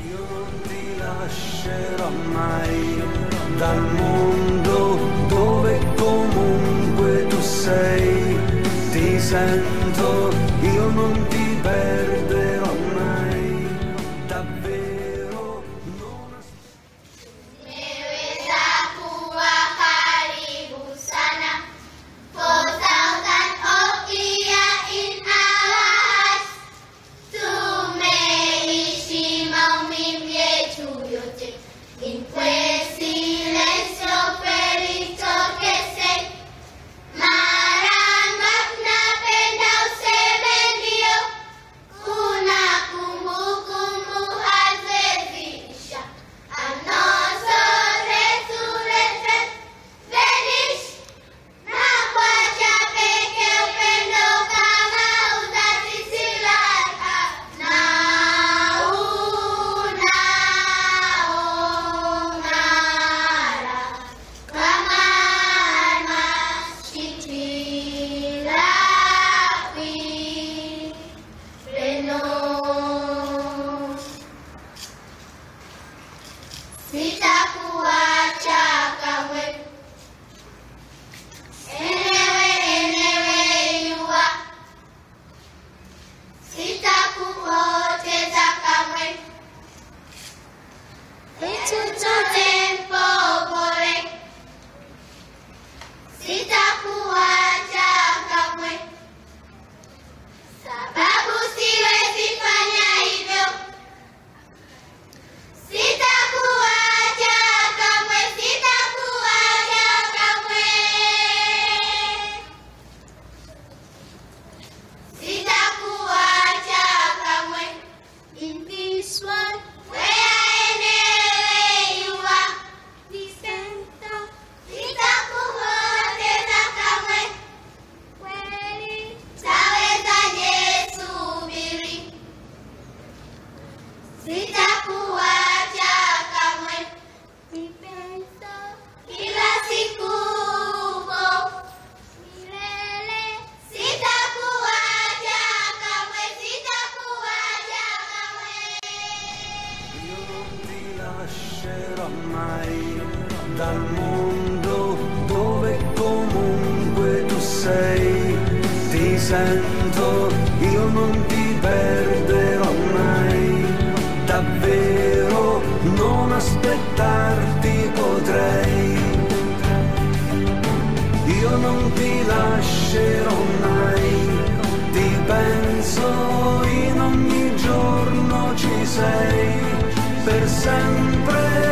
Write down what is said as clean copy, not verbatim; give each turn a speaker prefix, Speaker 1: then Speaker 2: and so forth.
Speaker 1: Io non ti lascerò mai dal mondo dove comunque tu sei. Ti sento, io non ti perderò mai, davvero non
Speaker 2: in quel silenzio per ciò che sei, Maran Magna Pendau Semendio, una kumbu Hazezisha, a nosso resurrección, venish, na quacha peke o pendo kama udati silaka, sitakuacha kamwe, enewe yua, sitakuoteza kamwe, etutu tempo bore, sitakuacha kamwe, sababu siwezi fanya hivyo. Sitakuacha kamwe, sitakuacha kamwe, sitakuacha kamwe. In this world where you are, sitakuoteza kamwe, kweli tawezaje subiri, sitakuacha kamwe, nipenso kila siku milele, sitakuacha kamwe, sitakuacha kamwe.
Speaker 1: Io non ti lascerò mai dal mondo dove comunque tu sei. Ti sento, io non ti perderò mai, davvero non aspettarti potrei. Io non ti lascerò mai, ti penso in ogni giorno ci sei, per sempre.